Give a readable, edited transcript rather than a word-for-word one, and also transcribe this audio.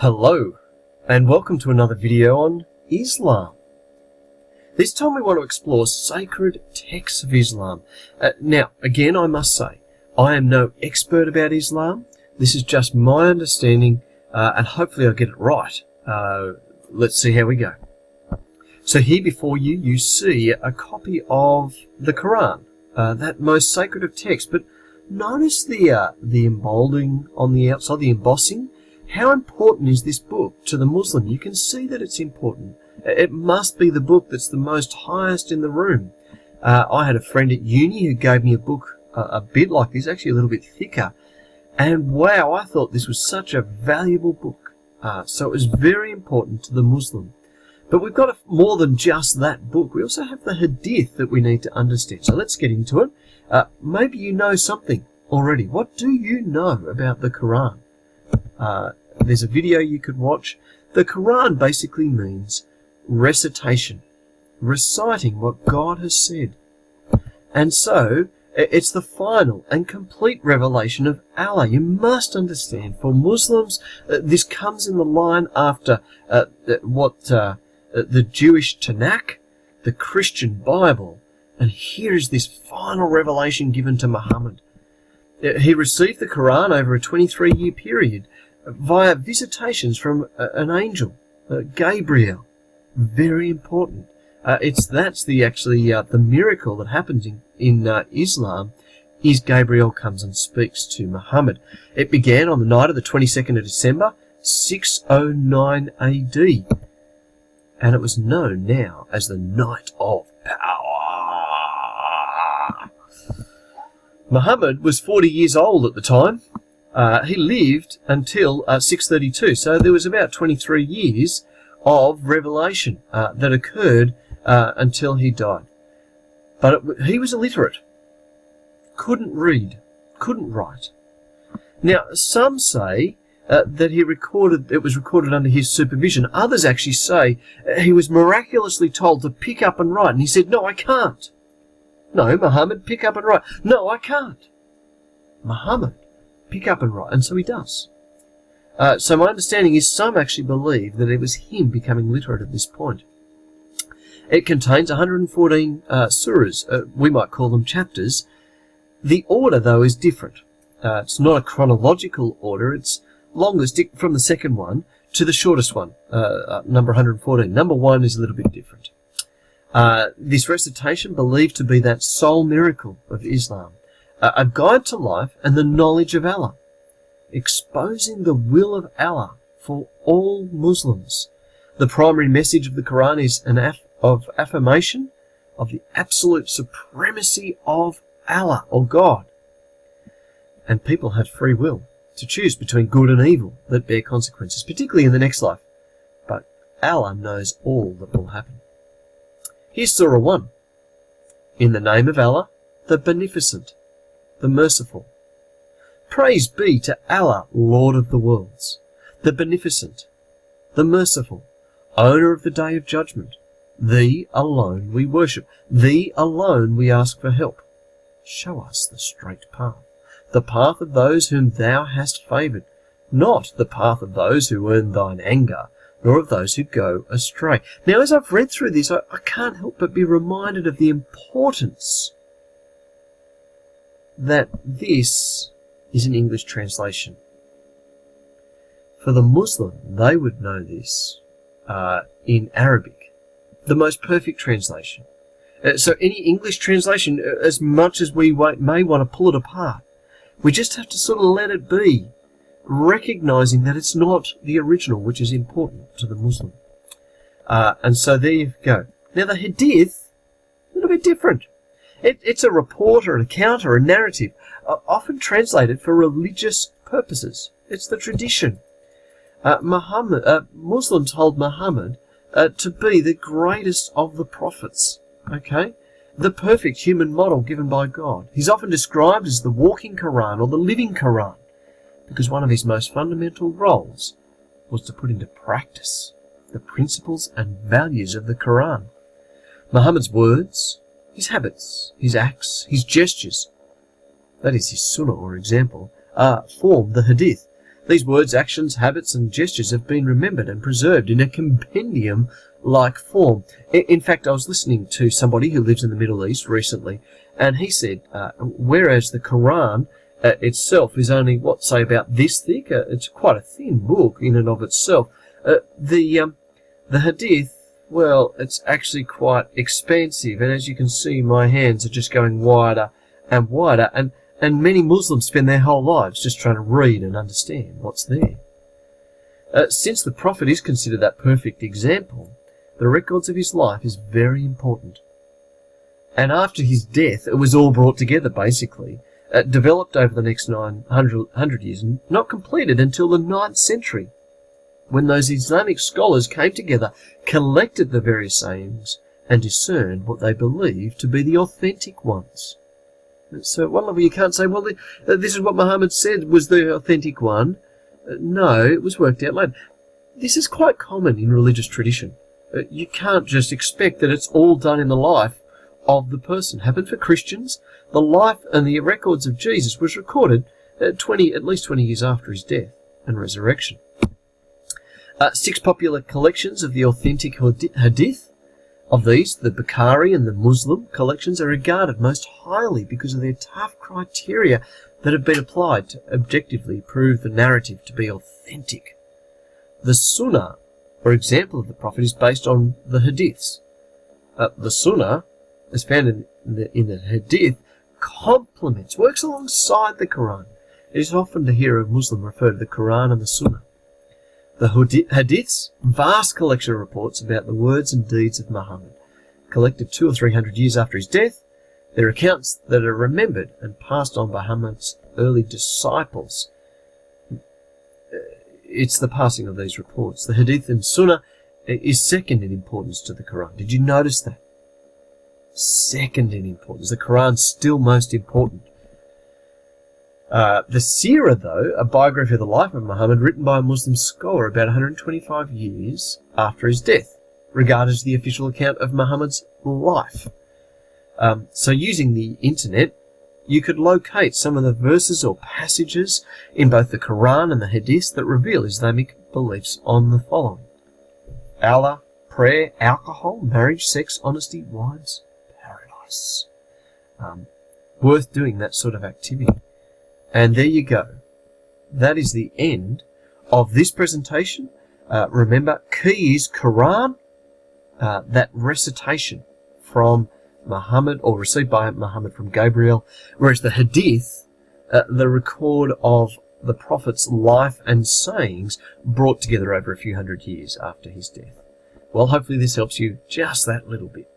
Hello, and welcome to another video on Islam. This time we want to explore sacred texts of Islam. Now, again, I must say, I am no expert about Islam. This is just my understanding, and hopefully I'll get it right. Let's see how we go. So here before you, you see a copy of the Qur'an, that most sacred of texts. But notice the embolding on the outside, the embossing. How important is this book to the Muslim? You can see that it's important. It must be the book that's the most highest in the room. I had a friend at uni who gave me a book a bit like this, actually a little bit thicker. And wow, I thought this was such a valuable book. So it was very important to the Muslim. But we've got more than just that book. We also have the Hadith that we need to understand. So let's get into it. Maybe you know something already. What do you know about the Qur'an? There's a video you could watch. The Qur'an basically means recitation, reciting what God has said. And so, it's the final and complete revelation of Allah. You must understand, for Muslims, this comes in the line after the Jewish Tanakh, the Christian Bible, and here is this final revelation given to Muhammad. He received the Qur'an over a 23-year period via visitations from an angel, Gabriel. Very important. That's the miracle that happens in Islam, is Gabriel comes and speaks to Muhammad. It began on the night of the 22nd of December, 609 AD, and it was known now as the Night of Power. Muhammad was 40 years old at the time. He lived until 632, so there was about 23 years of revelation that occurred until he died. But he was illiterate, couldn't read, couldn't write. Now, some say that it was recorded under his supervision. Others actually say he was miraculously told to pick up and write, and he said, "No, I can't." "No, Muhammad, pick up and write." "No, I can't." "Muhammad, pick up and write." And so he does. So my understanding is some actually believe that it was him becoming literate at this point. It contains 114 surahs. We might call them chapters. The order, though, is different. It's not a chronological order. It's longest from the second one to the shortest one, number 114. Number 1 is a little bit different. This recitation believed to be that sole miracle of Islam, a guide to life and the knowledge of Allah, exposing the will of Allah for all Muslims. The primary message of the Qur'an is of affirmation of the absolute supremacy of Allah, or God. And people have free will to choose between good and evil that bear consequences, particularly in the next life. But Allah knows all that will happen. Here's Surah 1. In the name of Allah, the Beneficent, the Merciful. Praise be to Allah, Lord of the worlds, the Beneficent, the Merciful, Owner of the Day of Judgment. Thee alone we worship. Thee alone we ask for help. Show us the straight path, the path of those whom thou hast favoured, not the path of those who earn thine anger, nor of those who go astray. Now, as I've read through this, I can't help but be reminded of the importance that this is an English translation. For the Muslim, they would know this in Arabic, the most perfect translation. So any English translation, as much as we may want to pull it apart, we just have to sort of let it be, recognizing that it's not the original, which is important to the Muslim. And so there you go. Now the Hadith, a little bit different. It's a report or an account or a narrative, often translated for religious purposes. It's the tradition. Muslims hold Muhammad to be the greatest of the prophets. Okay? The perfect human model given by God. He's often described as the walking Qur'an or the living Qur'an, because one of his most fundamental roles was to put into practice the principles and values of the Qur'an. Muhammad's words, his habits, his acts, his gestures, that is his sunnah or example, form the Hadith. These words, actions, habits and gestures have been remembered and preserved in a compendium-like form. In fact, I was listening to somebody who lives in the Middle East recently, and he said, whereas the Qur'an itself is only, say about this thick, it's quite a thin book in and of itself, the Hadith, well, it's actually quite expansive, and as you can see, my hands are just going wider and wider, and many Muslims spend their whole lives just trying to read and understand what's there. Since the Prophet is considered that perfect example, the records of his life is very important. And after his death, it was all brought together, basically, developed over the next 900 years, and not completed until the 9th century, when those Islamic scholars came together, collected the various sayings, and discerned what they believed to be the authentic ones. So, one level you can't say, well, this is what Muhammad said was the authentic one. No, it was worked out later. This is quite common in religious tradition. You can't just expect that it's all done in the life of the person. Happened for Christians. The life and the records of Jesus was recorded at least 20 years after his death and resurrection. 6 popular collections of the authentic Hadith. Of these, the Bukhari and the Muslim collections are regarded most highly because of their tough criteria that have been applied to objectively prove the narrative to be authentic. The Sunnah, or example of the Prophet, is based on the Hadiths. The Sunnah, as found in the Hadith, works alongside the Qur'an. It is often to hear a Muslim refer to the Qur'an and the Sunnah. The Hadiths, vast collection of reports about the words and deeds of Muhammad, collected 200 or 300 years after his death. They're accounts that are remembered and passed on by Muhammad's early disciples. It's the passing of these reports. The Hadith and Sunnah is second in importance to the Qur'an. Did you notice that? Second in importance. The Qur'an's still most important. The Seerah, though, a biography of the life of Muhammad written by a Muslim scholar about 125 years after his death, regarded as the official account of Muhammad's life. So using the internet, you could locate some of the verses or passages in both the Quran and the Hadith that reveal Islamic beliefs on the following: Allah, prayer, alcohol, marriage, sex, honesty, wives, paradise. Worth doing that sort of activity. And there you go. That is the end of this presentation. Remember, key is Quran, that recitation from Muhammad, or received by Muhammad from Gabriel, whereas the Hadith, the record of the Prophet's life and sayings brought together over a few hundred years after his death. Well, hopefully this helps you just that little bit.